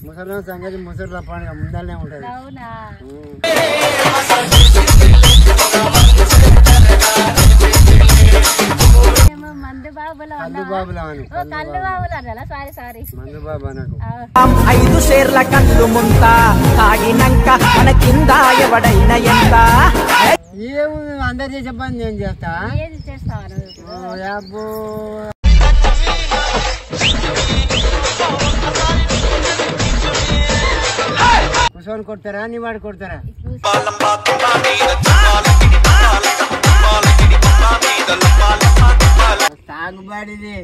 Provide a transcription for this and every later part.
ముసలి సంగతి ముసలి పండుగ ముందరనే ఉంటది. అవునా? మందు బాబులో మందు బాబు అనకు. 5 షేర్ల కళ్ళు ముంత తాగినంక మన కింద ఎవడైనా ఎంత ఏముంది అందరు చేసే పని నేను చేస్తా. ఏది చేస్తావు? కుసోని కొడతారా నీ వాడు కొడతారా? తాగుబాడిది.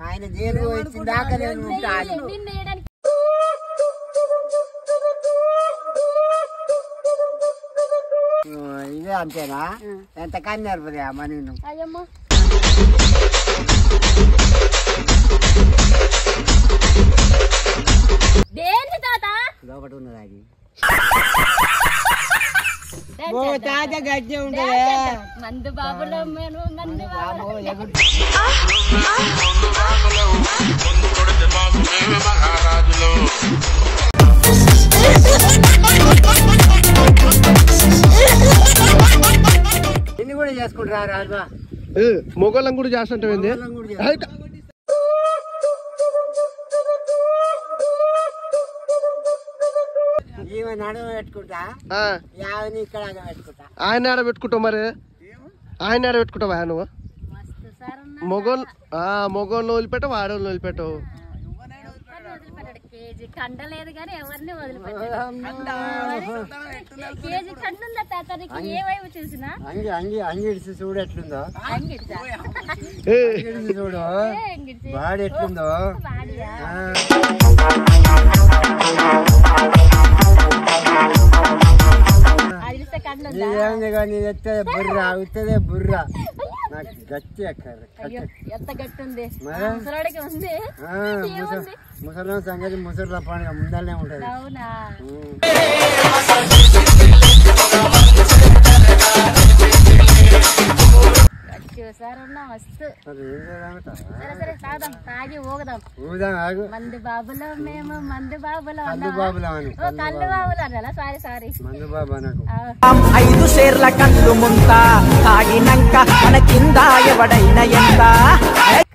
ఆయన జైలు వచ్చిన దాకా నేను ఉంటాను. ఇదే అంతేనా? ఎంత కానీ నేర్పదే అమ్మ నేను. లోపట ఉన్నది అది. తాత గట్టి ఉంటది. మందు బాబులో ఇన్ని కూడా చేసుకుంటారా రాజా? మొగోళ్ళం కూడా చేస్తుంటాం. నడుమ పెట్టుకుంటా, ఇక్కడ పెట్టుకుంటా. ఆయన ఆడ పెట్టుకుంటావు మరి? ఆయన ఆడ పెట్టుకుంటావా నువ్వు? మొగోళ్ళు వదిలిపెట్టవు, ఆడవాళ్ళు వదిలిపెట్టవు. కండలేదు కానీ ఎవరిని వదిలిపెట్టారు. చూసినా అంగిడిసి చూడు ఎట్లుందో, చూడు బాడీ ఎట్లుందో. ఏముంది కానీ బుర్ర అవుతుంది. బుర్ర నాకు గట్టి ఎంత గట్టి ఉంది. ముసలి సంగతి ముసలి పండుగ ముందరనే ఉంటది. అవునా? మందు బాబులో మేము మందు బాబులో కళ్ళు బాబులో కళ్ళు బాబులు అన్నా. సారీ మందు బాబు అనకు. 5 షేర్ల కళ్ళు ముంత తాగినంక మన కింద ఎవడైనా ఎంత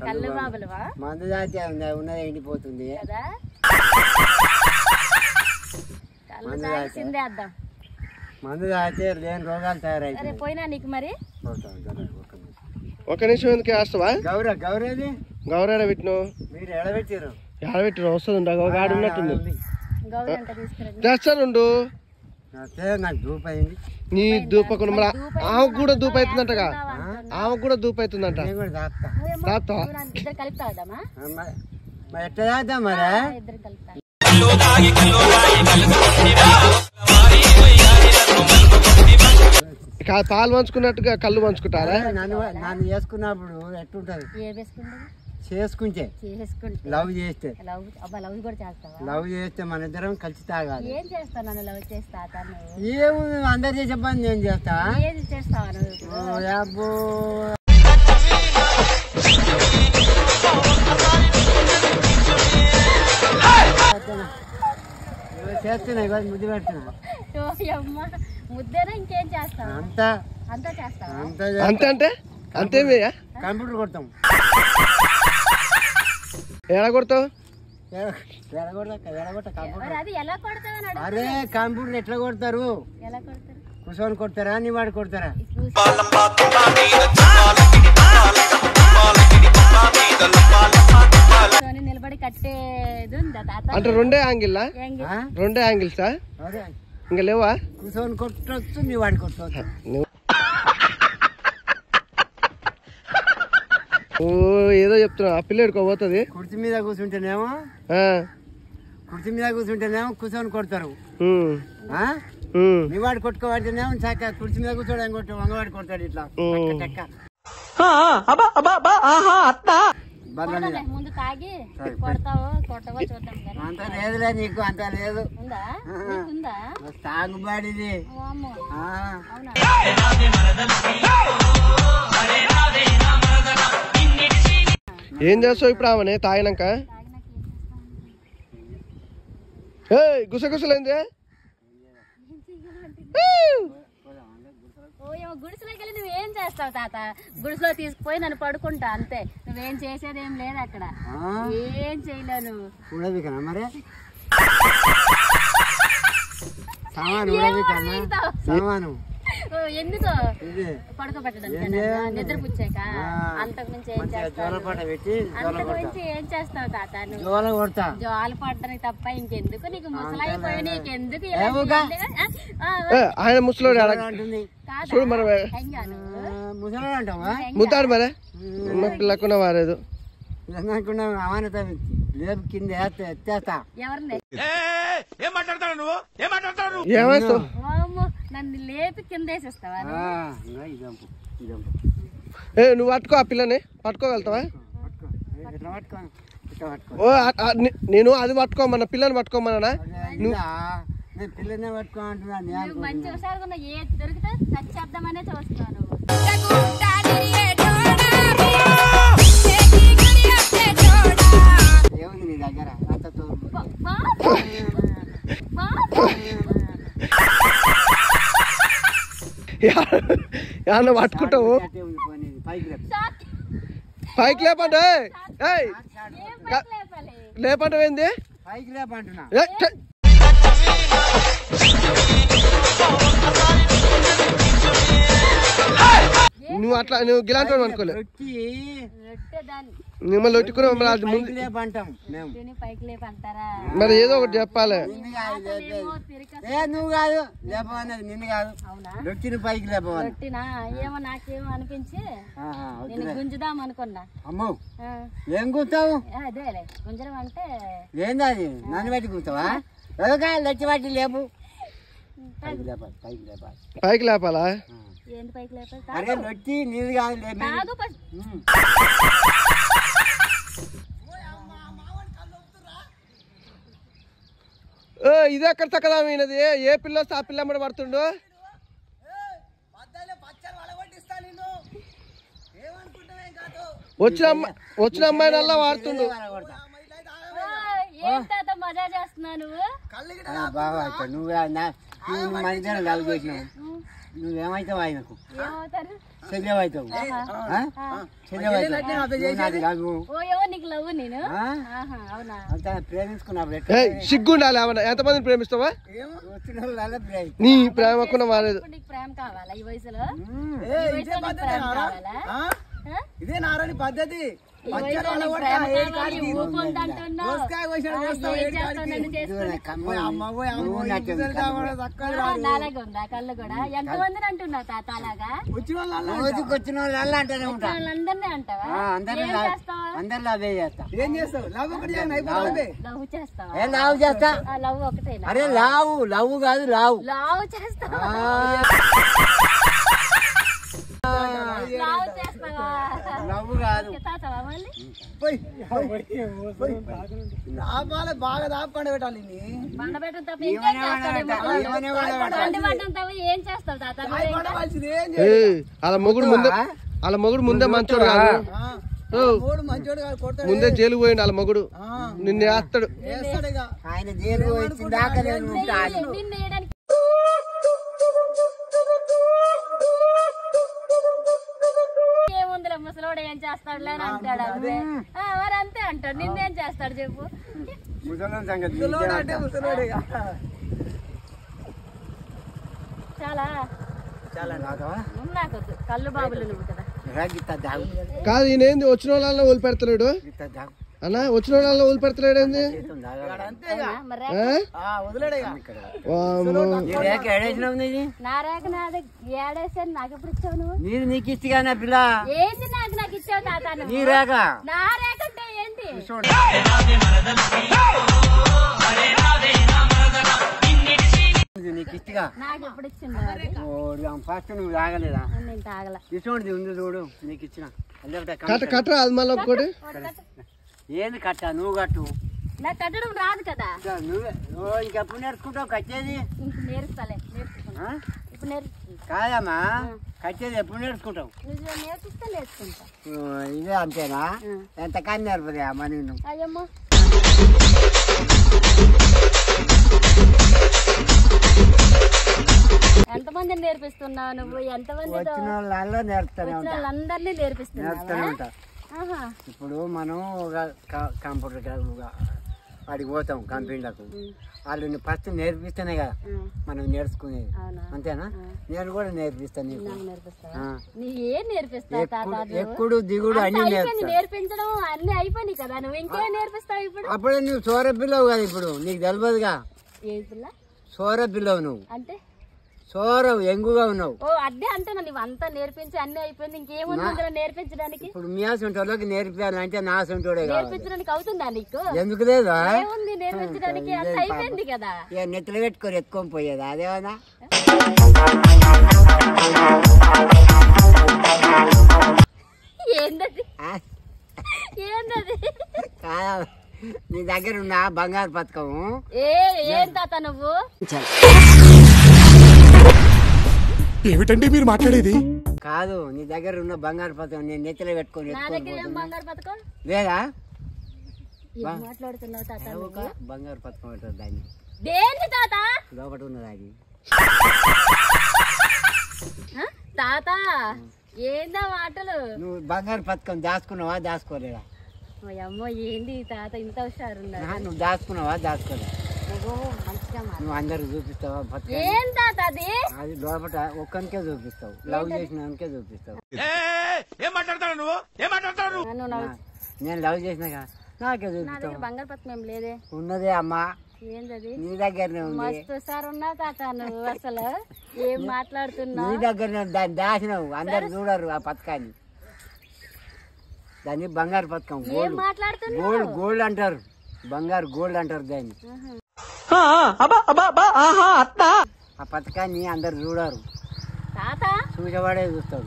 కళ్ళు బాబులువా? మందు దాచి ఉన్నది ఎండిపోతుంది కదా. మందు దాచితే లేని రోగాలు తయారవుతాయి. పోయినా నీకు మరి ఒక నిమిషం ఎందుకు వేస్తావా? గౌరేది గౌరేడ పెట్టిను. మీరు ఎడబెట్టారు? ఎడబెట్టారు వస్తుంది. గాడి ఉన్నట్టుంది. తెస్తానుండు. నాకు దూప అయింది. నీ దూపకుండా మరి ఆమెకు కూడా దూప అవుతుందంటగా. ఆమెకు కూడా దూప అవుతుందంట. కలుపుతావా? ఎట్లా చేద్దాం మరి? ఇద్దరు కలుపుతా. పాలు పంచుకున్నట్టుగా కళ్ళు పంచుకుంటారా? నన్ను చేసుకున్నప్పుడు ఎట్లుంటది? చేసుకుంటే లవ్ చేస్తే లవ్ చేస్తే మన ఇద్దరం కలిసి తాగాలి. ఏముంది అందరు చేసే పని నేను చేస్తా. చేస్తున్నా ఇవాళ ముద్దు పెడుతున్నా. ముద్దేనా ఇంకేం చేస్తా? అంతా అంతా చేస్తా. అంతే అంటే అంతేమయ్యా? కంప్యూటర్ కొడతాం. ఎలా కొడతావు? అరే కంప్యూటర్ ఎట్లా కొడతారు? కుసోని కొడతారా నీ వాడు కొడతారా? నిలబడి కట్టేది అంటే రెండే యాంగిల్? రెండే యాంగిల్సా? ఇంకా లేవా? కుసోని కొట్టచ్చు, నీ వాడి కొట్టవచ్చు. ఏదో చెప్తున్నా. ఆ పిల్ల ఎడుకోబోతుంది. కుర్చీ మీద కూర్చుంటేనేమో కుసోని కొడతారు. నీ వాడు కొట్టుకోబడితేనేమో చక్క కుర్చీ మీద కూర్చోడం కొట్టు వంగవాడు కొడతాడు ఇట్లా. ముందు తాగి కొడతావో కొట్టవో చూద్దాం కానీ అంత లేదులే నీకు, అంత లేదు. ఉందా ఉందా తాగుబాడిది. అమ్మో అవునా ఏం చేస్తావు ఇప్పుడు ఆమె తాగినాక? గుసగుసలేంది? గుడిసెలోకి వెళ్ళి నువ్వేం చేస్తావు తాత? గుడిసెలో తీసుకుపోయి నన్ను పడుకుంటా అంతే. నువ్వేం చేసేది ఏం లేదు అక్కడ, ఏం చేయలేను. ఉడవికనా మరి సామాను ఉడవికన్నా సామాను ఎందుకు పడుకోబెట్టడానికి నిద్ర పుచ్చాక? అంతకు మించి ఏం చేస్తావు? అంతకు మించి ఏం చేస్తావు తాత? జోలు పడడానికి తప్ప ఇంకెందుకు నీకు? ముసలైపోయి నీకెందుకు ఆయన ముసలోడు ముద్దాడు మరి పిల్లకున్న వారేదు లేపు కింద ఎత్తేస్తా. ఏమేస్తావు? నన్ను లేపి కింద వేసేస్తావా? నువ్వు పట్టుకో, ఆ పిల్లని పట్టుకోగలుగుతావా? నేను అది పట్టుకోమన్నా, పిల్లని పట్టుకోమన్నా. పిల్లనే పట్టుకోమంటున్నా. మంచి హుషారుగా ఏ దొరికితే చచ్చేద్దామనే చూస్తున్నాను. ఏముంది నీ దగ్గర? ఏమన్నా పట్టుకుంటావు? పైకి లేపండి. లేపంటావు ఏంది? పైకి లేపంటున్నా. నువ్వు అట్లా నువ్వు గిలాంటి అనుకోలే. మిమ్మల్ని ఒట్టుకుని మరి ఏదో ఒకటి చెప్పాలి. నువ్వు కాదు లేపన్నది, నిన్ను కాదు. రొట్టిని పైకి లేపవాలి. ఏమో నాకేమో అనిపించి నేను గుంజుదాం అనుకున్నా. అమ్మో ఏం కూర్తావు? అదేలే గుంజడం అంటే ఏంది అది? నన్ను బట్టి కూర్తావా? లచ్చి బట్టి లేపు. పైకి లేపాలి, పైకి లేపాలి. పైకి లేపాలా? ఏంటి పైకి లేపాలి? అరే రొట్టి నీళ్ళు కాదు. ఇది ఎక్కడ చక్కదామైనది? ఏ పిల్ల వస్తే ఆ పిల్ల అమ్మడి పడుతుండు. వచ్చిన అమ్మాయి నల్లా వాడుతుండు. మజా చేస్తున్నావు బాగా. నువ్వు మనిషి లాగు చేసినావు. నువ్వేమైతావు? ఆయనకు చెల్లెవైతావు. ప్రేమించుకున్నప్పుడు సిగ్గుండాలి. ఏమన్నా ఎంతమందిని ప్రేమిస్తావా? నీ ప్రేమకున్న మారేదు. ప్రేమ కావాలా ఈ వయసులో? ఇదే నారాయణ పద్ధతి. నాలాగా ఉందా కళ్ళు కూడా? ఎంతమందిని అంటున్నావు తాత అలాగా? వచ్చిన వాళ్ళు అంటానే ఉంటా. అందరినీ అంటావా? అందరిలో అవే చేస్తా. ఏం చేస్తావు? లవ్ చేస్తావా? లావు చేస్తా. లవ్ ఒకటేనా? అరే లావు లవ్ కాదు, లావు లావు చేస్తావా? లవ్ కాదు. బాగా దాపండి పెట్టాలి. ఏం చేస్తావు తాత? వాళ్ళ మొగుడు ముందే మంచోడు కాదు, ముందే జైలు పోయిండు. వాళ్ళ మొగుడు నిన్ను వేస్తాడు. ఆయన జైలు వచ్చిన దాకా ముసలోడు ఏం చేస్తాడులే అని అంటాడు. మరి అంతే అంటాడు. నిన్నేం చేస్తాడు చెప్పు? చాలా నాకొద్దు. కళ్ళు బాబులు నువ్వు కదా. కాదు ఈయన ఏంది వచ్చిన వాళ్ళ ఊళ్ళు పెడతలేడు అన్నా? వచ్చిన వాళ్ళ ఊళ్ళు పెడతలేడు ఏంది? నా రేఖ నాది ఏడేసాను. నాకు ఎప్పుడు ఇచ్చావు నువ్వు? నీరు నీకు ఇచ్చిగా నా పిల్ల. ఏంటి నాకు ఇచ్చావు తాత? నీ రేఖ. నా రేఖ అంటే ఏంటి? నీకు ఇచ్చిగా. నాకు ఎప్పుడు ఇచ్చింది? ఫస్ట్ నువ్వు తాగలేదా? నేను తాగల. ఇటువంటి ఉంది చూడు నీకు ఇచ్చిన. కట్టరా అది మళ్ళీ ఒక్కటి ఏంది కట్ట నువ్వు కట్టు. నాకు కట్టడం రాదు కదా. నువ్వే ఇంకెప్పుడు నేర్చుకుంటావు కట్టేది? నేర్పుతాలే, నేర్చుకుంటా. ఇప్పుడు నేర్చుకుంటా. కాదమ్మా, కట్టేది ఎప్పుడు నేర్చుకుంటావు? నువ్వు నేర్పిస్తే నేర్చుకుంటా. ఇదే అంతేనా? ఎంతకాని నేర్పదే అమ్మ నేను? అయ్యమ్మో, ఎంతమందిని నేర్పిస్తున్నావు నువ్వు? ఎంతమంది వచ్చిన వాళ్ళలో నేర్పుతానే వాళ్ళందరినీ నేర్పిస్తున్నావు. ఇప్పుడు మనం కంప్యూటర్ వాడికి పోతాం కంపెనీలకు, వాళ్ళు ఫస్ట్ నేర్పిస్తేనే కదా మనం నేర్చుకునేది. అంతేనా? నేను కూడా నేర్పిస్తాను నీకు. ఏం నేర్పిస్తావు? ఎక్కుడు దిగుడు అన్ని నేర్పించడం అన్ని అయిపోయినాయి కదా, నువ్వు ఇంకేం నేర్పిస్తావు ఇప్పుడు? అప్పుడే నువ్వు సోర పిల్లవు కదా, ఇప్పుడు నీకు తెలియదుగా. ఏ పిల్ల? సోర పిల్లవు నువ్వు. అంటే సోరవు ఎంగుగా ఉన్నావు. ఓ అదే అంటున్నా, నువ్వు అంతా నేర్పించి అన్ని అయిపోయింది, ఇంకేముంది నేర్పించడానికి? ఇప్పుడు మీ సొంటోళ్ళకి నేర్పించాలంటే నా సొంటోడే నేర్పించడానికి అవుతుందా నీకు? ఎందుకు లేదా? ఏముంది నేర్పించడానికి, అంత అయిపోయింది కదా. నెట్లు పెట్టుకొని ఎత్తుకొని పోయేది అదేమన్నా? ఏందది? ఏందది? నీ దగ్గర ఉన్న బంగారు పథకం ఏం తాత నువ్వు? ఏమిటండి మీరు మాట్లాడేది? కాదు, నీ దగ్గర ఉన్న బంగారు పథకం నేను నెత్తిలో పెట్టుకొని నా దగ్గర ఏం బంగారు పథకం లేదా? మాట్లాడుతున్నావు తాత? బంగారు పథకం అంటారు దాన్ని. దేని తాత? లోపల ఉన్నది అది. తాత ఏందా మాటలు? నువ్వు బంగారు పథకం దాచుకున్నావా దాచుకోలేదా? అమ్మో ఏంది తాత ఇంత హుషారు? నువ్వు దాచుకున్నావా దాచుకోలేదా? మంచిగా నువ్వు అందరికి చూపిస్తావా పథకం? ఏం తాత అది? అది లోపల ఒక్కనికే చూపిస్తావు, లవ్ చేసినాకే చూపిస్తావు. నేను లవ్ చేసినాక నాకే చూపిస్తావు. బంగారు పథకం ఏం లేదే. ఉన్నదే అమ్మా. ఏంటది? నీ దగ్గరనే ఉంది. మస్తు సార్ ఉన్నావు తాత నువ్వు, అసలు ఏం మాట్లాడుతున్నావు? నీ దగ్గరనే దాన్ని దాచినావు, అందరు చూడరు ఆ పథకాన్ని. దాన్ని బంగారు పథకం, గోల్డ్ గోల్డ్ అంటారు, బంగారు గోల్డ్ అంటారు దాన్ని. ఆ పథకాన్ని అందరు చూడరు, తాత చూసేవాడే చూస్తాడు.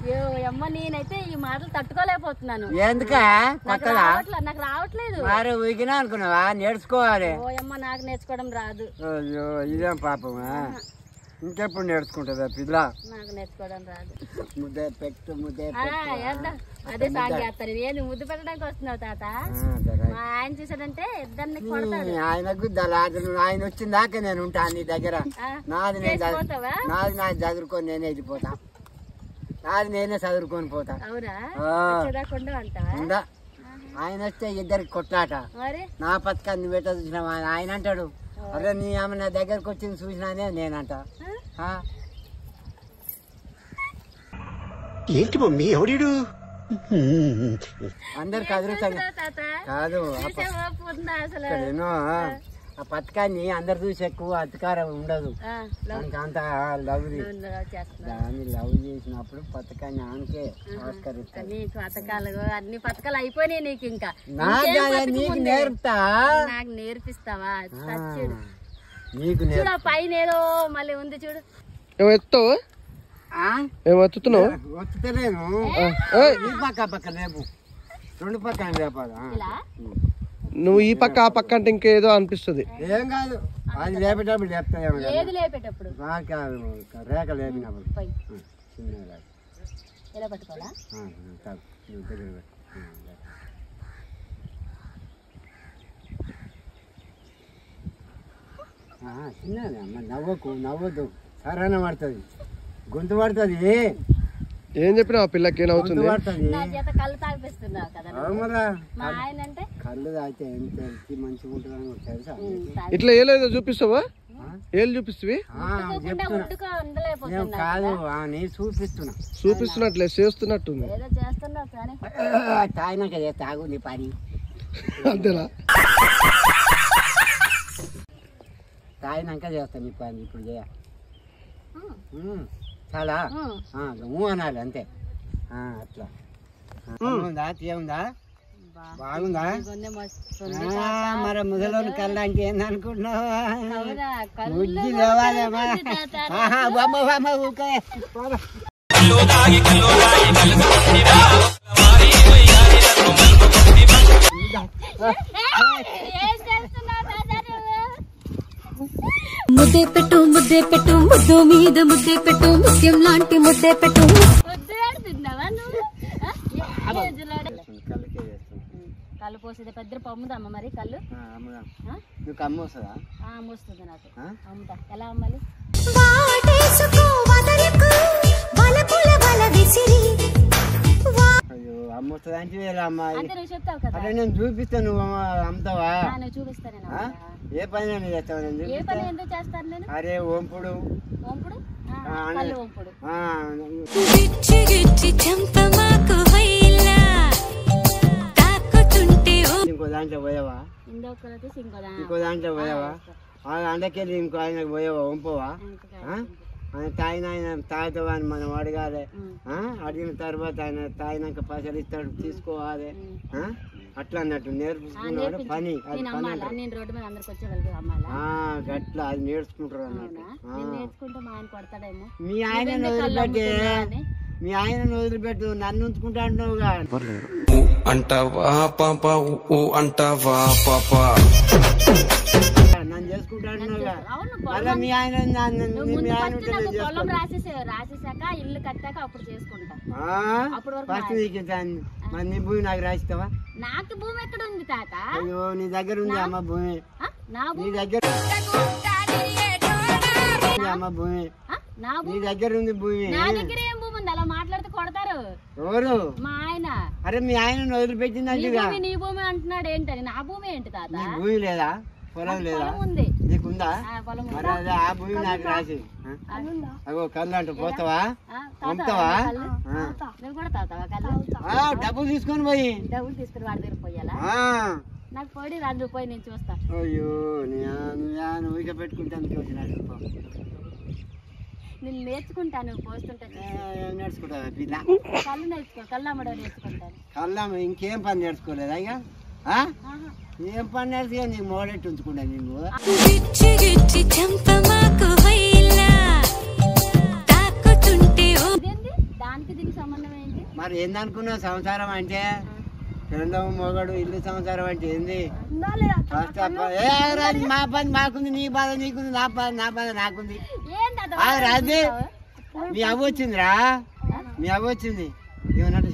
అమ్మ నేనైతే ఈ మాటలు తట్టుకోలేకపోతున్నాను. ఎందుకా? కొత్తగా నాకు రావట్లేదు. మరి ఊగినా అనుకున్నావా? నేర్చుకోవాలి. ఓ అమ్మ నాకు నేర్చుకోవడం రాదు. అయ్యో ఇదేం పాపమా, ఇంకెప్పుడు నేర్చుకుంటుందా పిల్ల? నాకు నేర్చుకోవడం రాదు. ముద్దే పెట్టు ముద్దే అదే సాంగ్ చేస్తాను. నేను ముద్దు పెట్టడానికి వస్తున్నావు తాత. మా ఆయన చూసాడంటే ఇద్దరిని కొడతాడు. ఆయనకు ఆయన వచ్చిన దాకా నేను ఉంటా నీ దగ్గర. నాది నాది చదువుకొని నేనే వెళ్ళిపోతా, నాది నేనే చదువుకొని పోతా. అవునా? ఆయన వస్తే ఇద్దరికి కొట్లాట. నా పథకాన్ని పెట్ట చూసినావా ఆయన అంటాడు, అరే నీ ఆమె నా దగ్గరకు వచ్చింది చూసినానే నేనంట. ఏంటి మమ్మీ ఎవడు? అందరికి అదృష్టం కాదు, ఎన్నో ఆ పథకాన్ని అందరు చూసి ఎక్కువ అధికారం ఉండదు. అంత లవ్ దాన్ని లవ్ చేసినప్పుడు పథకాన్ని ఆమెకే ఆస్కరిస్తాను. అన్ని పథకాలు అయిపోయినాయి నీకు. ఇంకా నీకు నేర్పుతా. నాకు నేర్పిస్తావా? నీకు చూడు పైన ఏదో మళ్ళీ ఉంది చూడు. ఎత్తావు? ఏమొత్తుతున్నావు? వస్తులేను. ఈ పక్క పక్క లేపు, రెండు పక్కన లేపాలి. నువ్వు ఈ పక్క ఆ పక్క అంటే ఇంకేదో అనిపిస్తుంది. ఏం కాదు, అది లేపేటప్పుడు లేపుతాయేమో. ఏది లేపేటప్పుడు? రేఖ లేపినప్పుడు చిన్నగా ఎలా పట్టుకోవాలా? చిన్నది అమ్మ, నవ్వకు నవ్వద్దు, సరైన పడుతుంది, గొంతు పడుతుంది. ఏం చెప్పినా పిల్లకి ఏమవుతుంది? కళ్ళు తాగిపిస్తున్నావు కదా మా ఆయన అంటే. కళ్ళు తాగితే ఎంత మంచిగా ఉంటుందని తెలుసా? ఇట్లా ఏలేదో చూపిస్తావా? ఏళ్ళు చూపిస్తావి? కాదు నీ చూపిస్తున్నట్లే చేస్తున్నట్టుంది. తాగినాక తాగు నీ పని అంతేనా? తాగినాక చేస్తాను నీ పని, ఇప్పుడు చేయ చాలా అనాలి అంతే. అట్లా ఉందా? తీయముందా? బాగుందా? మరి ముసలోని కళ్ళ అంటే ఏందనుకుంటున్నావా? బుద్ధి లేవాలేమా? బొమ్మ బొమ్మ ఊకే ముద్దే పెట్టు ముద్దు మీద ముద్దే పెట్టు ముత్యం లాంటి ముద్దే పెట్టు. కళ్ళు పోసేది పెద్ద అమ్ముదమ్మ మరి కళ్ళు అమ్మొస్తుందా? అమ్మొస్తుంది నాకు అమ్ముతా. ఎలా అమ్మాలి? అయ్యో అమ్మొస్తుంది అంటే అమ్మాయి అంటే నువ్వు చెప్తావు కదా. అరే నేను చూపిస్తాను, నువ్వు అమ్ముతావా? నువ్వు చూపిస్తాను. ఏ పని చేస్తావు? నేను ఏ పని ఎందుకు చేస్తాను నేను? అరే ఓంపుడు ఓంపుడు కళ్ళు ఓంపుడు. ఇంకో దాంట్లో పోయావా? ఇంకో దాంట్లో పోయావా? అండకెళ్ళి ఇంకో ఆయనకు పోయావా? వంపవా? తాయిన ఆయన తాగుతావా అని మనం అడగాలి. అడిగిన తర్వాత ఆయన తాగినాక పైసలు ఇస్తాడు, తీసుకోవాలి. అట్లా అన్నట్టు నేర్చుకున్నాడు పని. అది పని గట్లా అది నేర్చుకుంటారు అన్నట్టు. మీ ఆయన వదిలిపెట్టి మీ ఆయన వదిలిపెట్టు, నన్ను ఉంచుకుంటా అంటున్నావుగా. అంటావా పాప అంటావా పాప నన్ను చేసుకుంటా అంటున్నావుగా. మళ్ళీ మీ ఆయన రాసేసాక ఇల్లు కట్టాక అప్పుడు చేసుకుంటా. ఫస్ట్ నీకు మరి నీ భూమి నాకు రాసిస్తావా? నాకు భూమి ఎక్కడ ఉంది తాత? అయ్యో నీ దగ్గర ఉంది అమ్మ భూమి. నీ దగ్గర అమ్మ భూమి. నీ దగ్గర ఉంది భూమి. నా దగ్గర ఏం భూమి ఉంది? అలా మాట్లాడితే కొడతారు. ఎవరు? మా ఆయన. అరే మీ ఆయన వదిలిపెట్టింది నీ భూమి అంటున్నాడు ఏంటని? నా భూమి ఏంటి తాత? భూమి లేదా? పొలం లేదా? ఉంది. నీకుందా? మరి అదే ఆ భూమి నాకు రాసి. అగో కళ్ళు అంటూ పోతావా? పంపుతావా? నువ్వు కూడా తాతావా కళ్ళు? డబ్బులు తీసుకొని పోయి. డబ్బులు తీసుకుని వాడి దగ్గర పోయాలా? నాకు పోయి రండి పోయి నేను చూస్తా. అయ్యో నువ్వు ఇక పెట్టుకుంటాను. నేను నేర్చుకుంటాను పోస్తుంటే. నేర్చుకుంటావా పిల్ల? కళ్ళు నేర్చుకో. కళ్ళు అమ్మడం నేర్చుకుంటాను. కళ్ళ ఇంకేం పని నేర్చుకోలేదా? ఇక ఏం పని నేర్చుకో. నీకు మోడెట్టు ఉంచుకుంటా. నీకు దానికి దీనికి సంబంధం ఏంటి? మరి ఏందనుకున్నావు? సంసారం అంటే రెండవ మొగడు, ఇల్లు సంసారం అంటే ఏంది? మా పని మాకుంది, నీ బాధ నీకుంది, నా బాధ నాకుంది. రాజే మీ అవ్వ వచ్చిందిరా, మీ అవ్వ వచ్చింది. ఏమన్నట్టు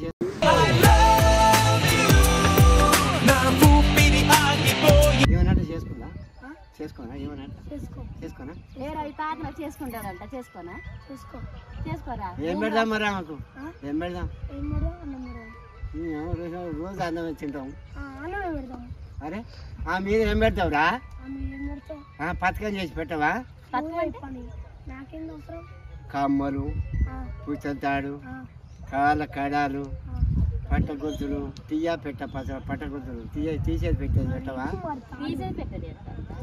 ఏమన్నట్టు చేసుకుందా? చేసుకోనా? ఏమన్నట్టు చేసుకోనా? చేసుకుంటారంట. చేసుకోనా? చేసుకోరా. ఏం పెడదాం మరి మాకు? ఏం పెడదాం? రోజు అన్నం తింటాం. అరే మీద ఏం పెడతావురా? పథకం చేసి పెట్టవా? కమ్మలు, పుచ్చతాడు, కాళ్ళ కడాలు, పట్టగొంతులు, తీయ పెట్ట పట్టగొంతులు తీసేది పెట్టేది పెట్టవా?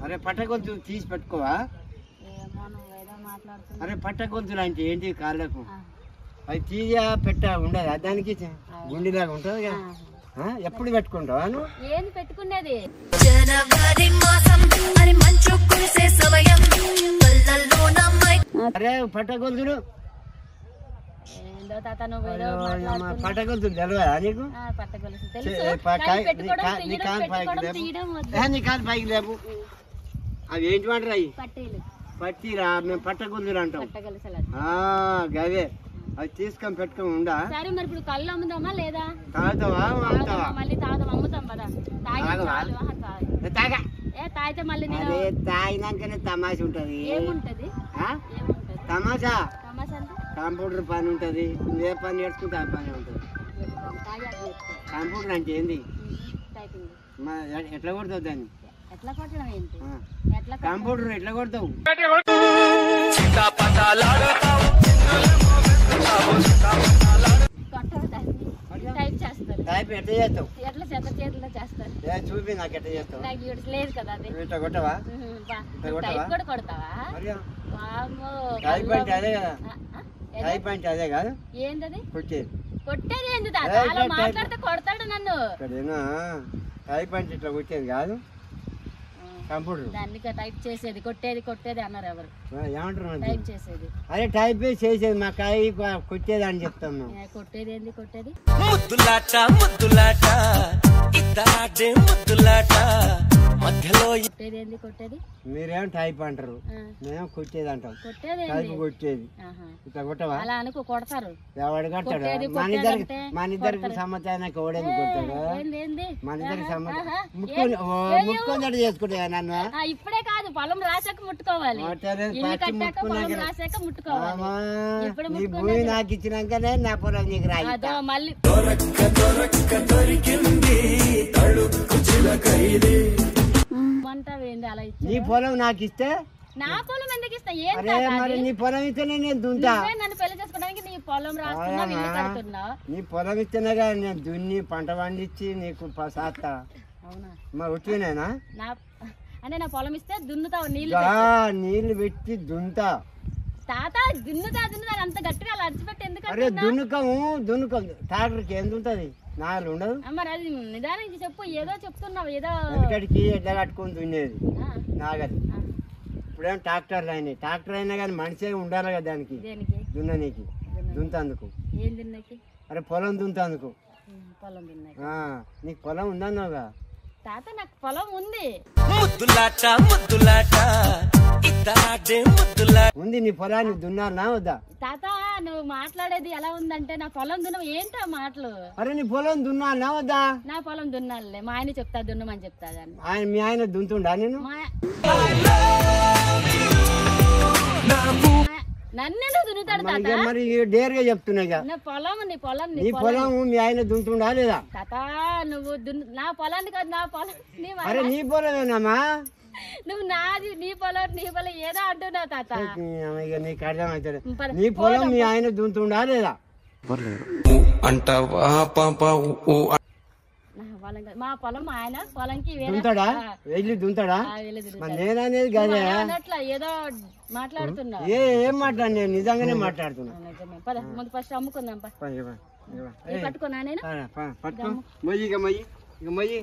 అరే పట్టగొంతులు తీసి పెట్టుకోవా? అరే పట్టగొంతులు అంటే ఏంటి? కాళ్ళకు అది తీయ పెట్ట ఉండదు, దానికి గుండెలాగా ఉంటుంది కదా. ఎప్పుడు పెట్టుకుంటావా నువ్వు? ఏం పెట్టుకునేది? అరే పట్టగొంతులు పట్టగొంతులు తెలియదా నీకు? నీ కాలు పైకి లేపు. అవి ఏంటి అంటారు? అవి పట్టిరా, మేము పట్టగొంతులు అంటాం. గవే అది తీసుకొని పెట్టుకొని ఉండా. సరే మరి ఇప్పుడు కళ్ళు అమ్ముదామా లేదా? తాగుతావా? అమ్ముతావా? మళ్ళీ తాగుదాం, అమ్ముతాం కదా. తాగా తాగితే మళ్ళీ అదే తాగినాకనే తమాష ఉంటది. ఏముంటది? తమాషా కంప్యూటర్ పని ఉంటది. ఏ పని నేర్చుకుంటే ఆ పని ఉంటది. కంప్యూటర్ అంటే ఏంది? ఎట్లా కొడతావు దాన్ని? కంప్యూటర్ ఎట్లా కొడతావు? టైప్ ఎట్లా చేస్తావు? చూపి నాకు ఎట్లా చేస్తావు? ఇట్లా కొట్టవా? టైప్ అంటే అదే కదా. టైప్ అంటే అదే కాదు. ఏంటది? కొట్టేది. కొట్టేది ఏంది? మాట్లాడితే కొడతాడు నన్ను. టైప్ అంటే ఇట్లా కొట్టేది కాదు. కంప్యూటర్ దాన్ని టైప్ చేసేది కొట్టేది అన్నారు ఎవరు ఏమంటారు టైప్ చేసేది అదే టైప్ చేసేది మా కాయ కొట్టేది అని చెప్తాం మేము కొట్టేది ఏంది కొట్టేది ముద్దులాట ముద్దులాట ఇద్దరాడే ముద్దులాట మధ్యలో కొట్టేది ఏంది కొట్టేది మీరేం టైప్ అంటారు మేము కొట్టేది అంటాం కొట్టేది టైప్ కొట్టేది ఇట్లా కొట్టవా అలా అనుకో కొడతారు ఎవడు కొట్టాడు మన ఇద్దరికి సమ్మతాన్ని ఓడేది కొట్టాడు మన ఇద్దరికి ముట్టుకొని చేసుకుంటా నన్ను ఇప్పుడే కాదు పొలం రాసాక ముట్టుకోవాలి ఇల్లు కట్టాక పొలం రాసాక ముట్టుకోవాలి నీ భూమి నాకు ఇచ్చినాకనే నా పొలం నీకు రాయి అదో మళ్ళీ అంటావేంది అలా ఇచ్చి నీ పొలం నాకు ఇస్తే నా పొలం ఎందుకు ఇస్తా మరి నీ పొలం ఇస్తేనే నేను దుంతా నన్ను పెళ్లి చేసుకోవడానికి నీ పొలం రాస్తున్నా ఇల్లు కడుతున్నా నీ పొలం ఇస్తేనే కదా నేను దున్ని పంట పండించి నీకు సాస్తా అవునా మరి వచ్చినేనా నా అంటే నా పొలం ఇస్తే దున్నుతావు నీళ్లు పెట్టి దుంతా తాత దున్నుతా అంత గట్టిగా అలా అడిచిపెట్టి ఎందుకు అరే దున్నుకం ట్రాక్టర్కి ఎంత ఉంటది నాలుగు ఉండదు మరి అది నిదానికి చెప్పు ఏదో చెప్తున్నావు ఏదో వెనకడికి ఎడ్ల కట్టుకొని దున్నేది నాగది ఇప్పుడేం ట్రాక్టర్లు అయినాయి ట్రాక్టర్ అయినా కానీ మనిషి ఉండాలి కదా దానికి దున్ననీకి దుంతందుకు ఏం దున్నకి అరే పొలం దుంతందుకు పొలం దున్నకి నీకు పొలం ఉందన్నావుగా తాత నాకు పొలం ఉంది ముద్దులాట ముద్దులాట ఇద్దరాడే ముద్దులాట ఉంది నీ పొలాన్ని దున్నానా వద్దా తాత నువ్వు మాట్లాడేది ఎలా ఉందంటే నా పొలం దున్న ఏంటా మాటలు అరే నీ పొలం దున్నానా వద్దా నా పొలం దున్నాలే మా ఆయన చెప్తా దున్నమని చెప్తా దాన్ని ఆయన మీ ఆయన దున్తుండా నేను నన్ను దున్నుతాడు తాత మరి డేర్ గా చెప్తున్నా నా పొలం నీ పొలం నీ పొలం మీ ఆయన దున్తుండా లేదా తాత నువ్వు నా పొలాన్ని కాదు నా పొలం అరే నీ పొలమేనామా నువ్వు నాది నీ పొలం ఏదో అంటున్నావు తాత నీకు అర్థమవుతుంది నీ పొలం మీ ఆయన దున్తుండా లేదా అంటావా పాపా మా పొలం ఆయన పొలంకి దున్తాడా వెళ్ళి దున్తాడా నేననేది కదే అట్లా ఏదో మాట్లాడుతున్నా ఏం మాట్లాడు నేను నిజంగానే మాట్లాడుతున్నా ముందు ఫస్ట్ అమ్ముకుందాం పట్టుకున్నా నేను పట్టుకో మొయ్యి ఇక మొయ్యి ఇక మొయ్యి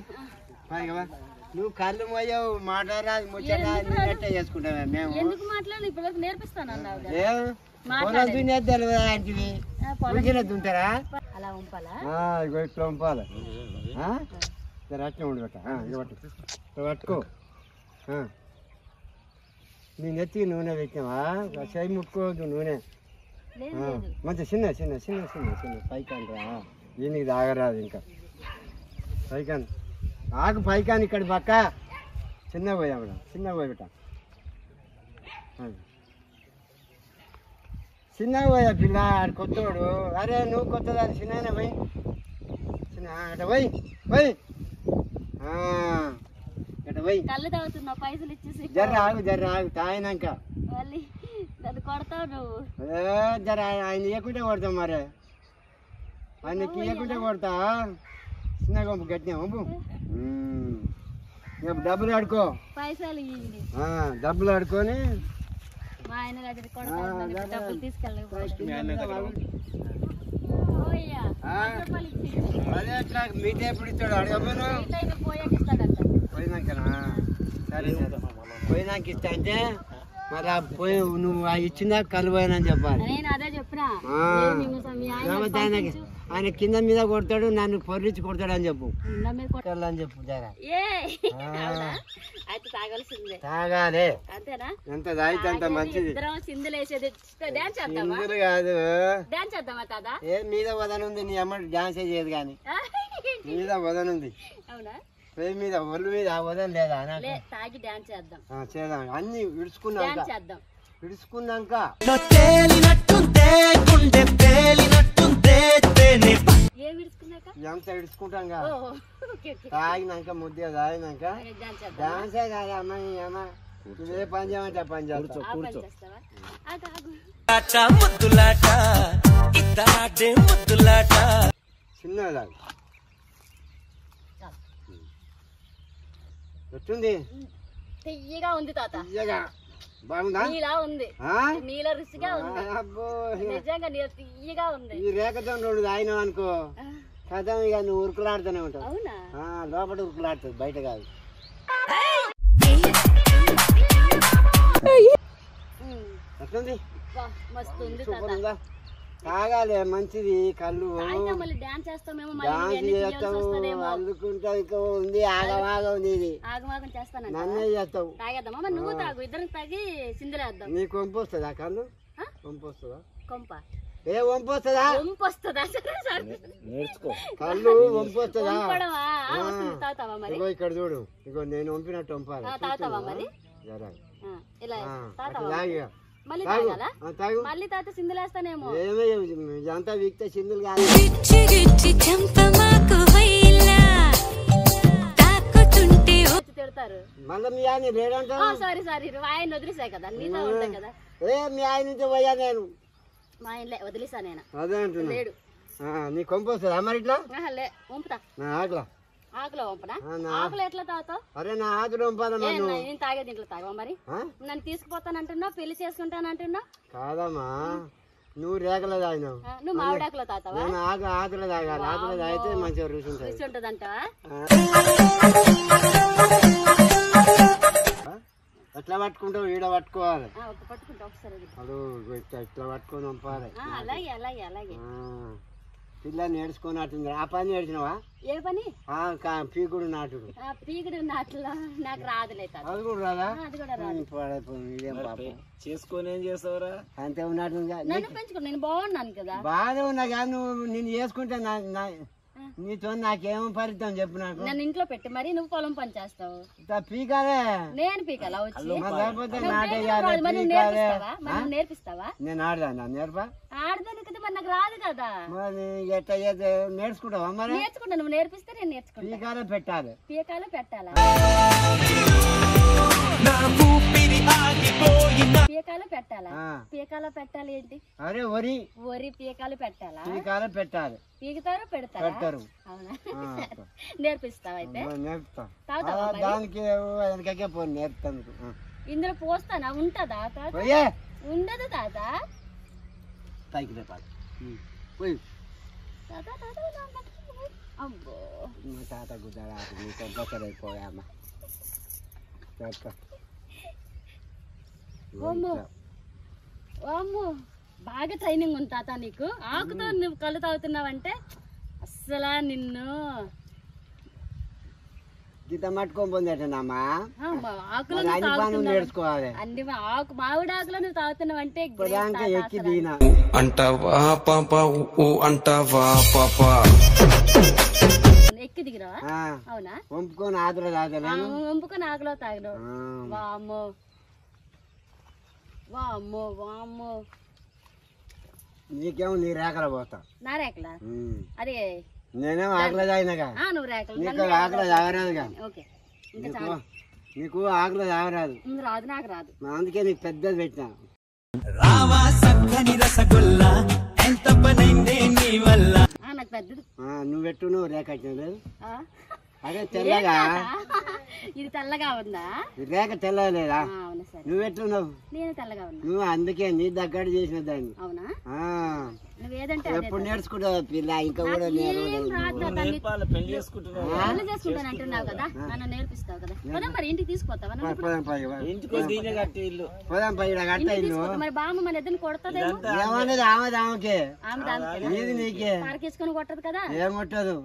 నువ్వు కళ్ళు మొయ్యవు మాట్లాడరా ముచ్చరా ఎట్లా చేసుకుంటావా మేము ఎందుకు మాట్లాడు ఇప్పుడు నేర్పిస్తాను అన్నావు పొలం దున్నేది తెలియదా అంటివి దుంటారా అలా ఉంపాలా ఇట్లా ఉంపాలి అట్లా ఉండి పట్టుకో నీ నెత్తికి నూనె పెట్టినావా చేయి ముట్టుకోవద్దు నూనె మంచి చిన్న పైకాన్రా దీనికి తాగరాదు ఇంకా పైకాన్ ఆకు పైకాన్ ఇక్కడ పక్క చిన్న పోయి ఆవిడ చిన్న పోయి బిట్ట చిన్న పోయా పిల్ల ఆడు కొత్తవాడు అరే నువ్వు కొత్తదాన్ని చిన్న పోయి చిన్న అట పోయి పోయి అట పోయి కళ్ళు తాగుతున్నా పైసలు ఇచ్చేసి జర్ర ఆగు తాగినాక మళ్ళీ నన్ను కొడతావు నువ్వు జర ఆయన ఇవ్వకుంటే కొడతాం మరి ఆయనకి ఇవ్వకుంటే కొడతా చిన్నగా గట్టినా పంపు డబ్బులు ఆడుకో పైసలు డబ్బులు ఆడుకొని మా ఆయన దగ్గర డబ్బులు తీసుకెళ్ళి అదే అట్లా మీట్ ఎప్పుడు ఇస్తాడు అడగపోను పోయినాకనా సరే పోయినాక ఇస్తా అంటే మరి పోయి నువ్వు ఇచ్చిందా కలువని చెప్పాలి నేను అదే చెప్పినా ఆయన కింద మీద కొడతాడు నన్ను పొర్రించి కొడతాడు అని చెప్పు అని చెప్పు తాగాలి ఎంత తాగితే అంత మంచిది సిందులు కాదు ఏ మీద వదనుంది నీ అమ్మ డాన్స్ చేయదు కానీ మీద వదనుంది పేరు మీద ఒళ్ళు మీద ఆ వదన లేదా చేద్దాం అన్ని విడుచుకున్నాక ఎంత విడుచుకుంటాం కదా తాగినాక ముద్ద తాగినాక డాన్సే కాదు అమ్మాయి అమ్మ ఇదే పని చేయమంటే పని చేస్తా కూర్చో చిన్నదా ఎట్టుంది తీయగా ఉంది తాత బాగుందా నీలా ఉంది నీల రుచిగా ఉంది నిజంగా తీయగా ఉంది ఈ రేఖతో రెండు తాగినావు అనుకో కదా ఇక నువ్వు ఉరుకులాడుతూనే ఉంటావు లోపల ఉరుకులాడుతుంది బయట కాదు ఎట్లుంది మస్తు ఉంది సూపర్ ఉందా తాగాలి మంచిది కళ్ళు మళ్ళీ డాన్స్ చేస్తామేమో డాన్స్ చేస్తావు అందుకుంటా ఇంకా ఉంది ఆగమాగం నీది ఆగమాగం చేస్తాను నన్నే చేస్తావు తాగేద్దామా మరి నువ్వు తాగు ఇద్దరం తాగి సిందులేద్దాం నీకు వంపు వస్తుందా కళ్ళు వంపు వస్తుందా కొంప ఏ వంపు వస్తుందా వంపు వస్తుందా నేర్చుకో కళ్ళు వంపు వస్తుందా తాగుతావా మరి ఇగో ఇక్కడ చూడు ఇగో నేను వంపినట్టు వంపాలి తాగుతావా మరి ఇలా తాగుతావా మళ్ళీ తాగాలా మళ్ళీ తాత సిందులేస్తానేమో ఇదంతా వీక్తే సిందులు కాదు తిడతారు మళ్ళీ మీ ఆయన లేడంట సారీ ఆయన వదిలేసాయి కదా నీతో ఉంటాయి కదా మీ ఆయన నుంచి పోయా నేను మా ఆయన వదిలేసా నేను అదే అంటున్నా లేడు నీ కొంప వస్తుందా మరి ఇట్లా వంపుతా ఆకలా ఆకులో వంపనా ఆకులు ఎట్లా తాగుతావు అరే నా ఆకులు వంపాలి నేను తాగేది ఇంట్లో తాగవా మరి నన్ను తీసుకుపోతానంటున్నావు పెళ్లి చేసుకుంటానంటున్నావు కాదమ్మా నువ్వు రేఖలో తాగినావు నువ్వు మామిడాకులో తాగుతావా నేను ఆకులో తాగాలి ఆకులో తాగితే మంచిగా రుచి ఉంటుంది రుచి ఉంటుంది అంటావా ఎట్లా పట్టుకుంటావు ఈడ పట్టుకోవాలి పట్టుకుంటా ఒకసారి ఇట్లా పట్టుకొని పంపాలి అలాగే అలాగే అలాగే పిల్ల నేర్చుకున్నట్టుంది ఆ పని నేర్చినవా ఏ పని పీకుడు నాటుడు పీకుడు నాటులో నాకు రాదులే అది కూడా రాదా అది కూడా రాదు చేసుకొని ఏం చేస్తావురా అంతే ఉన్నట్టు నన్ను పెంచుకో నేను బాగున్నాను కదా బాగానే ఉన్నా కానీ నువ్వు నేను చేసుకుంటే నీతో నాకేమో ఫలితం చెప్పు నాకు నన్ను ఇంట్లో పెట్టి మరి నువ్వు పొలం పని చేస్తావు పీకాలే నేను పీకాలా వచ్చి నేర్పిస్తావా నేను ఆడదా నేర్పా ఆడదాని కదా మరి నాకు రాదు కదా మరి ఎట్లా నేర్చుకుంటావా మరి నేర్చుకుంటా నువ్వు నేర్పిస్తే నేను నేర్చుకుంటా పీకాలే పెట్టాలి పీకాలే పెట్టాలా పీకాలు పెట్టాలా పీకాలు పెట్టాలి ఏంటి అరే వరి పీకాలు పెట్టాలా పీకాలు పెట్టాలి పీకుతారు పెడతారు అవునా నేర్పిస్తావా అయితే నేర్పుతా దానికి వెనకకే పోయి నేర్పుతాను ఇందులో పోస్తానా ఉంటదా ఉండదు తాత పైకి రేపాలి అబ్బో తాత గుజరాత్ నీకు బొక్కరైపోయామా అమ్మో బాగా ట్రైనింగ్ ఉంది తాత నీకు ఆకుతో నువ్వు కళ్ళు తాగుతున్నావంటే అస్సలా నిన్ను గీత మట్టుకొని పొందేటమ్మా ఆకులో నేర్చుకోవాలి అన్ని ఆకు మామిడి ఆకులో నువ్వు తాగుతున్నావంటే ఎక్కి దీనా అంటావా పాపా అంటావా పాపా ఎక్కి దిగిరావా అవునా వంపుకొని ఆకులో తాగలేను వంపుకొని ఆకులో తాగను వామ్మో వామ్మో వామ్మో నీకేమో నీ రేఖలు పోతా నా రేఖలా అదే నేనేమో ఆకులో తాగినాగా నువ్వు రేఖలు నీకు ఆకులో తాగరాదుగా ఓకే నీకు ఆకులో తాగరాదు రాదు నాకు రాదు అందుకే నీకు పెద్దది పెట్టినా నాకు పెద్దది నువ్వు పెట్టు నువ్వు రేఖ లేదు అదే తెల్లగా ఇది తెల్లగా ఉందా రేఖ తెల్లగా లేదా అవునా సరే నువ్వు ఎట్లున్నావు నేను తెల్లగా ఉన్నా నువ్వు అందుకే నీ దగ్గర చేసిన దాన్ని అవునా నువ్వేదంటే ఎప్పుడు నేర్చుకుంటావు పిల్ల ఇంకా కూడా పెళ్లి చేసుకుంటానంటున్నావు కదా నన్ను నేర్పిస్తావు కదా పోదాం మరి ఇంటికి తీసుకుపోతావా మరి బామ్మ మన ఇద్దరిని కొడతాదేమో ఏమన్నది ఆమెకే నీది నీకే పారకేసుకొని కొట్టదు కదా ఏం కొట్టదు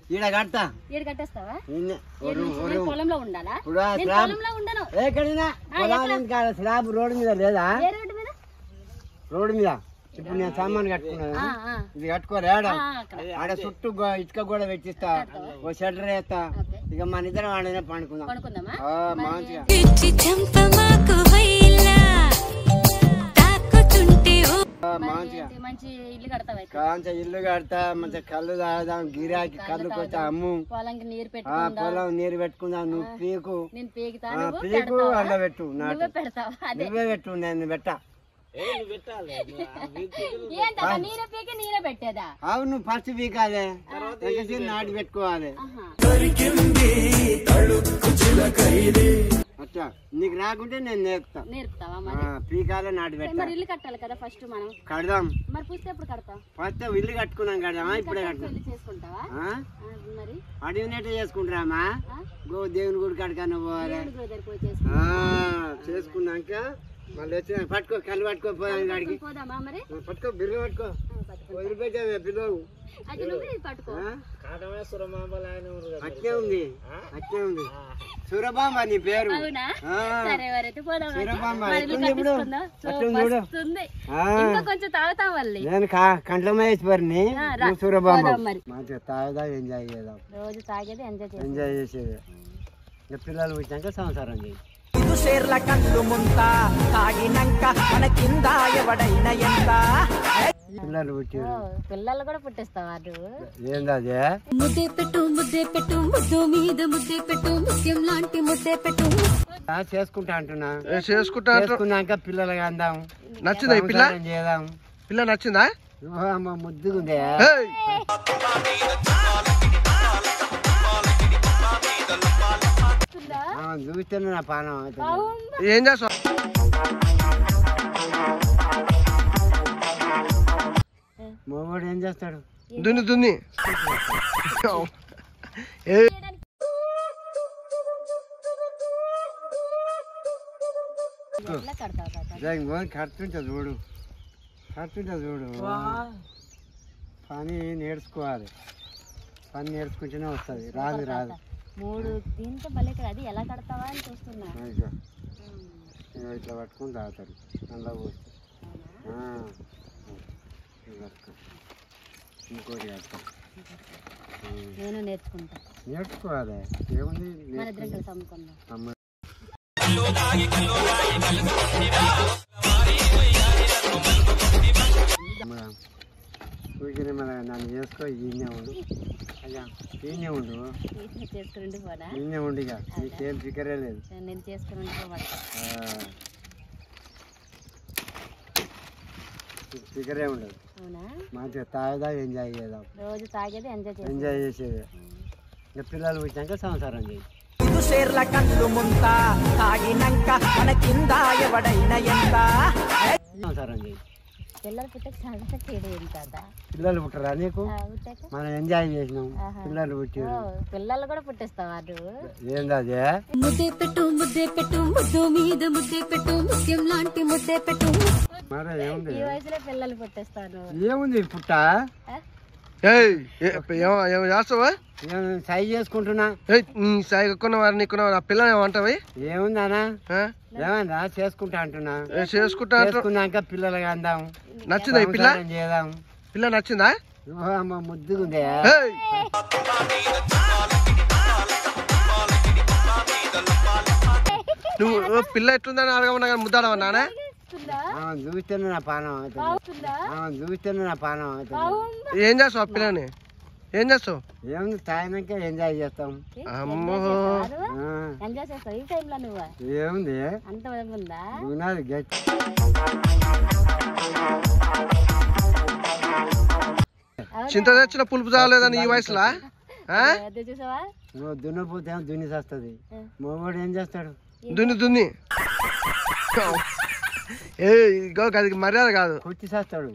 ఈడ కడతా ఈడ కట్టేస్తావా పొలంలో పొలంలో ఉండాలా ఉండను ఎక్కడైనా స్లాబ్ రోడ్డు మీద లేదా రోడ్డు మీద ఇప్పుడు నేను సామాన్ కట్టుకున్నాను ఇది కట్టుకోలేడా ఆడ చుట్టూ ఇటుక కూడా పెట్టిస్తా ఓ షెటర్ వేస్తా ఇక మన ఇద్దరం ఆడనే పండుకుందాం మంచిగా మంచి ఇల్లు కడతావా ఇల్లు కడతా మంచిగా కళ్ళు తాగుదాం గిరాకి కళ్ళు కొట్టా అమ్ము పొలంకి నీరు పొలం నీరు పెట్టుకుందాం నువ్వు పీకు నేను పీకు అండ పెట్టు నువ్వే పెడతావా నువ్వే పెట్టు నేను పెట్టా నీరే పెట్టేదా అవును ఫస్ట్ పీకాలే నాటి పెట్టుకోవాలి నేర్పుతా, నీకు రాకుంటే నేను నేర్పుతా. నేర్పుతావా మరి? పీకాలే నాటి పెట్టా. మరి ఇల్లు కట్టాలి కదా ఫస్ట్ మనం. కడదాం. మరి పుస్తే ఎప్పుడు కడతాం? ఫస్ట్ ఇల్లు కట్టుకున్నాం కడదామా? ఇప్పుడే కట్టుకున్నాం. పెళ్లి చేసుకుంటావా మరి? అడిగినట్టు చేసుకుంటారామా? దేవుని గుడి కాడికన్నా పోవాలి. చేసుకున్నాక మళ్ళీ వచ్చిన పట్టుకో, కళ్ళు పట్టుకో, పోదాం కాడికి. పోదామా మరి? పట్టుకో, బిర్రు పట్టుకో, వదిలిపెట్టావు పిల్లలు. అట్లే ఉంది, అట్లే ఉంది. సూరబాంబ నీ పేరు. కొంచెం తాగుతాం మళ్ళీ. నేను కంట్ల మహేశ్వరిని, సూరబాంబ. మంచిగా తాగుదా, ఎంజాయ్ చేద్దాం. రోజు తాగేది ఎంజాయ్ చేసేది. పిల్లలు పుట్టినాక సంసారం చేయి. షేర్ల కళ్ళు ముంత తాగినాక మన కింద ఎవడైనా ఎంత. పిల్లలు పుట్టి పిల్లలు కూడా పుట్టిస్తావా? ఏంది అదే? ముద్దే పెట్టు ముద్దు మీద ముద్దే పెట్టు, ముత్యం లాంటి ముద్దే పెట్టు. చేసుకుంటా అంటున్నా. చేసుకున్నాక పిల్లలుగా అందాం. నచ్చిందా పిల్ల? చేద్దాం. పిల్ల నచ్చిందా? ముద్దుగుందే. చూస్తేనే నా పానం. ఏం చేస్తావు? మొగోడు ఏం చేస్తాడు? దున్ని కడుతుంటా చూడు, కడుతుంటా చూడు. పని నేర్చుకోవాలి, పని నేర్చుకుంటేనే వస్తుంది. రాదు రాదు. 3 దీంతో భలే కదా. అది ఎలా కడతావా అని చూస్తున్నా. ఇట్లా పట్టుకుని తాగుతారు. అందులో పోస్తే ఇంకోటి వేస్తాం. నేను నేర్చుకుంటా. నేర్చుకోవాలి, ఏముంది? మన ఇద్దరం కలిసి అమ్ముకుందాం. కూర్చొని మన నన్ను చేసుకో. ఈయనే ఉండు, అయ్యా ఈయనే ఉండు, చేసుకుని పోనా? ఈయనే ఉండు. ఇక నీకేం ఫికరే లేదు. నేను చేసుకుని ఫికరే ఉండదు. అవునా? మంచిగా తాగుదా, ఎంజాయ్ చేద్దాం. రోజు తాగేది ఎంజాయ్ చేసేది. ఇంకా పిల్లలు పుట్టినాక సంసారం చేయి. షేర్ల కళ్ళు ముంత తాగినాక మన కింద ఎవడైనా ఎంత. సంసారం చేయి. పిల్లలు పుట్టక పిల్లలు పుట్టరా నీకు? మనం ఎంజాయ్ చేసినాం. పిల్లలు పుట్టి పిల్లలు కూడా పుట్టిస్తావా? ఏంది అదే? ముద్దే పెట్టు ముద్దు మీద ముద్దే పెట్టు, ముత్యం లాంటి ముద్దే పెట్టు. మరి ఏముంది? ఈ వయసులో పిల్లలు పుట్టిస్తాను. ఏముంది పుట్ట? చేస్తావా? సై చేసుకుంటున్నా. సాయి కొన్న వారు నీకున్న పిల్లలు ఏమంటావు? ఏముంది అన్నా? ఏమన్నా చేసుకుంటా అంటున్నా. చేసుకున్నాక పిల్లలుగా అందాం. నచ్చిందా ఈ పిల్ల? చేద్దాం. పిల్ల నచ్చిందా? ముద్దుగుందే. నువ్వు పిల్ల ఎట్లుందని అడగమన్నా కానీ ముద్దాడమన్నానే? చూస్తేనే నా పానం. చూస్తేనే నా పానం. ఏం చేస్తావు ఆ పిల్లని? ఏం చేస్తావు? ఏముంది, తాగినాక ఎంజాయ్ చేస్తాం. అమ్మో ఏముంది ఉన్నది గట్టి. చింత తెచ్చిన పులుపు చాలేదని ఈ వయసులా? దున్నపోతే ఏమో దున్ని చేస్తుంది. మొగోడు ఏం చేస్తాడు? దున్ని అది మర్యాద కాదు. కుర్చీ చేస్తాడు.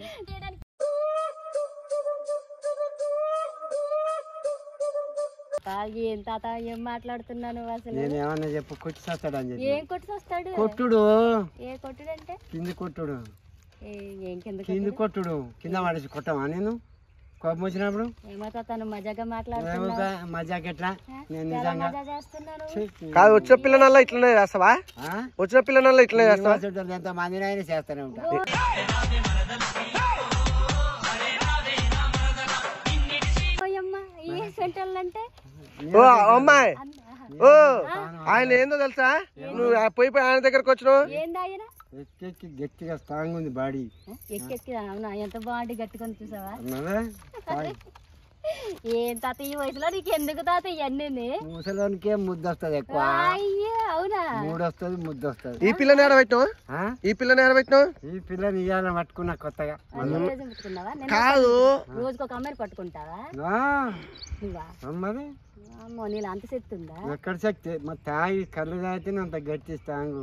ఏం తాత ఏం మాట్లాడుతున్నాను అసలు? నేను ఏమన్నా చెప్పు. కొట్టి చేస్తాడు అని చెప్పి. ఏం కొట్టి చేస్తాడు? కొట్టుడు. ఏ కొట్టుడు అంటే? కింది కొట్టుడు. ఏం కింది కొట్టుడు. కింద పడేసి కొట్టమా నేను కోపం వచ్చినప్పుడు? ఏమో తాత మజాగా మాట్లాడుతున్నా. మజాకి ఎట్లా? నేను నిజంగా కాదు. వచ్చిన పిల్లనల్లా ఇట్లనే చేస్తావా? వచ్చిన పిల్లనల్లా ఇట్లనే చేస్తావా? ఎంత మందిని అయినా చేస్తూనే ఉంటా. అమ్మాయి ఆయన ఏందో తెలుసా? నువ్వు పోయి ఆయన దగ్గరకు వచ్చినావు. ఎక్కెక్కి గట్టిగా స్ట్రాంగ్ ఉంది బాడీ. ఎక్కెక్కి ఎంత బాగుంది గట్టికొని చూసావా? ఏం తాత ఈ వయసులో నీకు ఎందుకు తాత ఇవన్నీ? ముసలోనికే ముద్దు వస్తుంది ఎక్కువ. అవునా? మూడు వస్తుంది, ముద్దు వస్తుంది. ఈ పిల్లని ఏడబెట్టినావు? ఈ పిల్లని ఏడబెట్టినావు? ఈ పిల్లని ఇయ్యాలని పట్టుకున్నా కొత్తగా. కాదు, రోజుకి ఒక అమ్మాయిని పట్టుకుంటావా? మరి అమ్మో నీళ్ళు అంత శక్తి ఉందా? ఎక్కడ శక్తి మా తాగి కళ్ళు తాగితే అంత గట్టి స్ట్రాంగ్.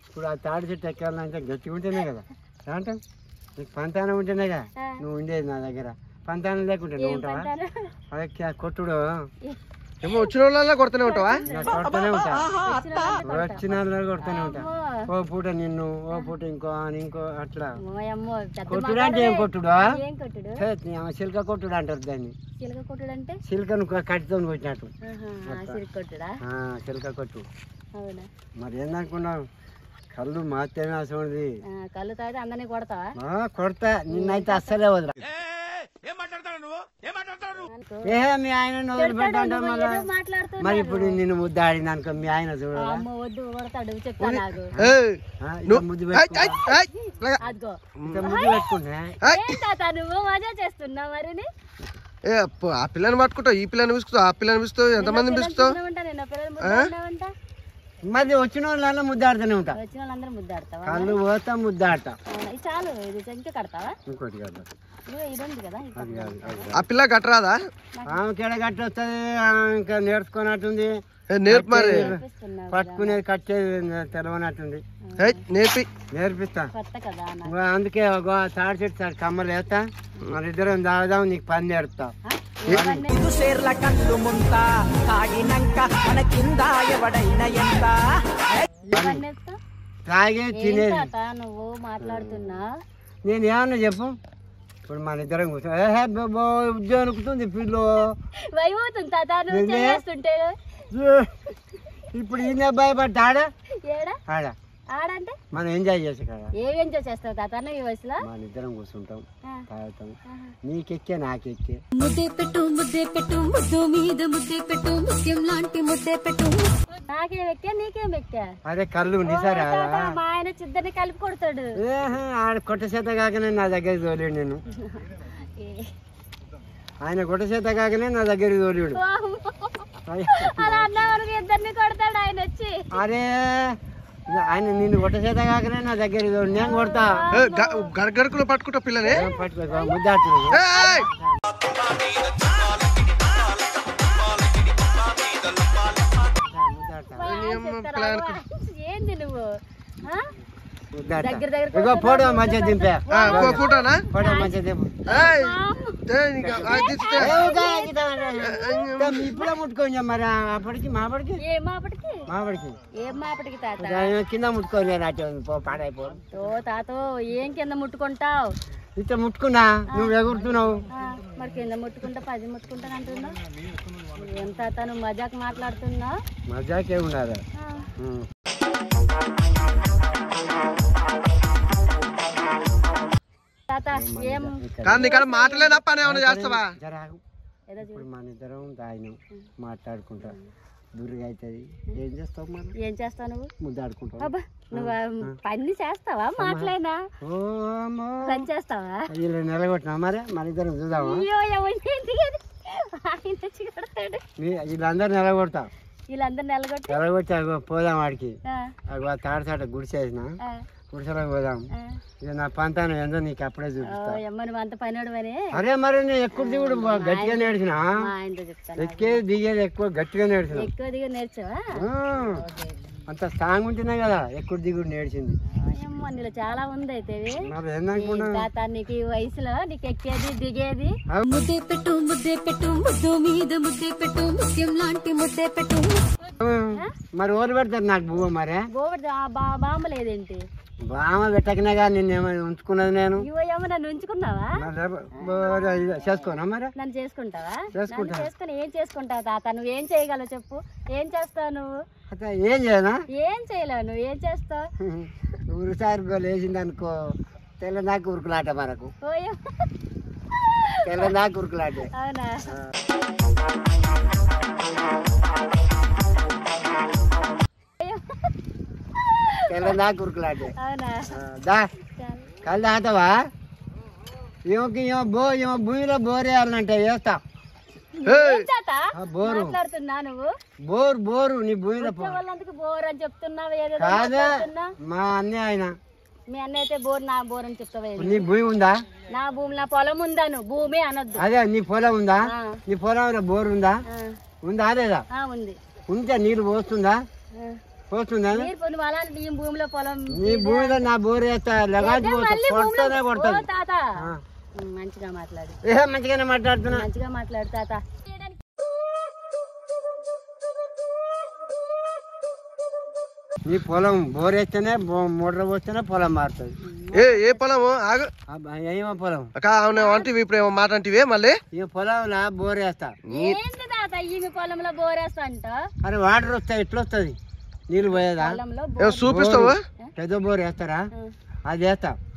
ఇప్పుడు ఆ తాడి చెట్టు ఎక్కాలంటే గట్టిగా ఉంటేనే కదా అంటే నీకు పంతానం ఉంటేనేగా నువ్వు ఉండేది నా దగ్గర. పంతానం లేకుంటే నువ్వు ఉంటావా? అదే కొట్టుడు ఏమో వచ్చిన వాళ్ళ కొడుతూనే ఉంటావా? కొడుతూనే ఉంటా, వచ్చిన వాళ్ళు కొడుతూనే ఉంటా. ఓ పూట నిన్ను, ఓ పూట ఇంకో అట్లా. కొట్టుడు అంటే ఏం కొట్టుడు? చిలక కొట్టుడు అంటారు దాన్ని. చిలకను కట్టితో కొట్టినట్టు చిలక కొట్టు. మరి ఏందనుకున్నావు? కళ్ళు మాత్రమే అసలు కళ్ళు తాగితే అందరినీ కొడతావా? కొడతా, నిన్నైతే అస్సలే వదరా. మీ ఆయన వదిలిపెట్టా మరి ఇప్పుడు నిన్ను ముద్దు ఆడింది అనుకో, మీ ఆయన చూడాలి ముద్దు పెట్టుకుంటా. నువ్వు మజా చేస్తున్నావు మరి. ఆ పిల్లని పట్టుకుంటావు, ఈ పిల్లని పిలుస్తావు, ఆ పిల్లని పిలుస్తావు, ఎంతమంది పిలుస్తావు? మరి వచ్చిన వాళ్ళ ముద్దాడుతూనే ఉంటా. వచ్చిన వాళ్ళందరూ ముద్దాడతావా? కళ్ళు పోతా ముద్దాడతా. చాలు, ఇది ఇంకా కడతావా? ఇంకోటి కదా ఆ పిల్ల కట్టరాదా? ఆమెకేడ కట్టి వస్తుంది, ఇంకా నేర్చుకున్నట్టుంది. నేర్పు మరి, పట్టుకునేది కట్టేది తెలవనట్టుంది. నేర్పిస్తా. అందుకే ఒక తాడి చెట్టు కమ్మలు వేస్తా, మన ఇద్దరం తాగుదాం, నీకు పని నేర్పుతా. సేర్ల కళ్ళు ముంత తాగినంక మన కింద ఎవడైనా ఎంత తాగే తినేది. నువ్వు మాట్లాడుతున్నా నేను ఏమన్నా చెప్పు. ఇప్పుడు మన ఇద్దరం కూర్చో ఉద్యోగం అనుకుతుంది పిల్లు. ఇప్పుడు ఈయన భయపడ్డా ఆడ ఆడంటే మనం ఎంజాయ్ చేసే కదా. ఏం ఎంజాయ్ చేస్తావు తాత ఈ వయసులో? మన ఇద్దరం కూర్చుంటాం, తాగుతాం, నీకెక్కే నాకెక్కే. ముద్దే పెట్టు ముద్దు మీద ముద్దే పెట్టు, ముత్యం లాంటి ముద్దే పెట్టు. నాకేం ఎక్కా నీకేం ఎక్కా? అదే కళ్ళు నిసారా మా ఆయన చిద్దరిని కలిపి కొడతాడు. ఆడ కొట్ట చేత కాకనే నా దగ్గరికి తోలేడు. నేను ఆయన కొట్ట చేత కాకనే నా దగ్గరికి తోలేడు. అలా అన్న వరకు ఇద్దరిని కొడతాడు ఆయన వచ్చి. అరే ఆయన నిన్ను కొట్ట చేత కాకనే నా దగ్గరికి తోడు, నేను కొడతా. గడగడకులు పట్టుకుంటా పిల్లని పట్టుకో ముద్దాడుతున్నాడు. ఏంది నువ్వు ఫోటో మంచిగా దింపా. ఫోటోనా? ఫోటో మంచిగా దింపు. ఇప్పుడే ముట్టుకోని మరి అప్పటికి మాపడికి కింద ముట్టుకోని పాడైపో. తాతో ఏం కింద ముట్టుకుంటావు? ఇట్లా ముట్టుకున్నా, నువ్వు ఎగురుతున్నావు. మరి కింద ముట్టుకుంటా 10 ముట్టుకుంటాను అంటున్నావు. ఏం తాత నువ్వు మజాక్ మాట్లాడుతున్నావు? మజాకే ఉండాలి. మాటలేనా పని ఏమైనా చేస్తావా? ఇప్పుడు మన ఇద్దరం తాగినాం, మాట్లాడుకుంటా దుర్గా అవుతుంది. ఏం చేస్తావు? మనం ఏం చేస్తావు? నువ్వు ముద్దాడుకుంటావు. నువ్వు పని చేస్తావా? మాటలేనా పని చేస్తావా? వీళ్ళు నిలగొట్టినా మరి మన ఇద్దరం చూద్దామా? వీళ్ళందరూ నిలగొడతా. వీళ్ళందరూ నిలగొట్టి పోదాం వాడికి. తాడసాట గుడిసేసిన గుడిసెలోకి పోదాం. ఇక నా పంతాను ఏందో నీకు అప్పుడే చూపిస్తా. అరే మరి నేను ఎక్కువ దిగుడు గట్టిగా నేర్చిన, ఎక్కేది దిగేది ఎక్కువ గట్టిగా నేర్చిన. అంత స్ట్రాంగ్ ఉంటున్నాయి కదా, ఎక్కువ దిగుడు నేర్చింది. చాలా ఉంది అయితే నీకు ఈ వయసులో నీకు ఎక్కేది దిగేది. ముద్దే పెట్టు ముద్దు మీద ముద్దే పెట్టు, ముత్యం లాంటి ముద్దే పెట్టు. మరి ఓరు పెడతారు నాకు బువ్వ. మరి బామ్మ లేదేంటి? బామ్మ పెట్టకనేగా నిన్నేమైనా ఉంచుకున్నది నేను. నన్ను ఉంచుకున్నావా? చేసుకోనా మరి? నన్ను చేసుకుంటావా? చేసుకుని ఏం చేసుకుంటావు తాత? నువ్వు ఏం చేయగలవు చెప్పు? ఏం చేస్తావు నువ్వు? ఏం చేయనా? ఏం చేయలేవు. నువ్వు ఏం చేస్తావు? ఉరిసారి లేచింది అనుకో, తెల్లదాకా ఉరుకులాట మనకు. తెల్లదాకా ఉరుకులాట. అవునా? తెల్లదాకా ఉరుకులాట. అవునా? కళ్ళు దాటావా? ఏమో భూమిలో బోరేయాలంటే వేస్తా. బోరు నీ భూమిలో బోర్ అని చెప్తున్నావు. కాదా మా అన్నయ్య ఆయన మీ అన్న అయితే బోర్ నా బోర్ అని చెప్తావా? నీ భూమి ఉందా? నా భూమి నా పొలం ఉందాను భూమి అనొద్దు. అదే నీ పొలం ఉందా? నీ పొలంలో బోర్ ఉందా? ఉందా అదేదా? ఉంది. ఉంటే నీళ్ళు పోస్తుందా? పోస్తుందా? నీ భూమిలో పొలం నీ భూమిలో నా బోర్ వేస్తా లగాచి కొడతానే కొడతాను. తాత మంచిగా మాట్లాడు. మంచిగానే మాట్లాడుతున్నా. మంచిగా మాట్లాడు తాత. నీ పొలం బోర్ వేస్తేనే మోటార్ పోస్తేనే పొలం మారుతుంది. ఏ పొలము? ఏమో పొలం అంటే ఇప్పుడు ఏమో మాట అంటే మళ్ళీ ఈ పొలంలో బోర్ వేస్తా. ఏంటి తాత ఈ పొలంలో బోర్ వేస్తా అంట? అరే వాటర్ వస్తాయి ఎట్లా వస్తుంది? నీళ్ళు పోయేదా? చూపిస్తావా? పెద్ద బోర్ వేస్తారా? అది వేస్తా.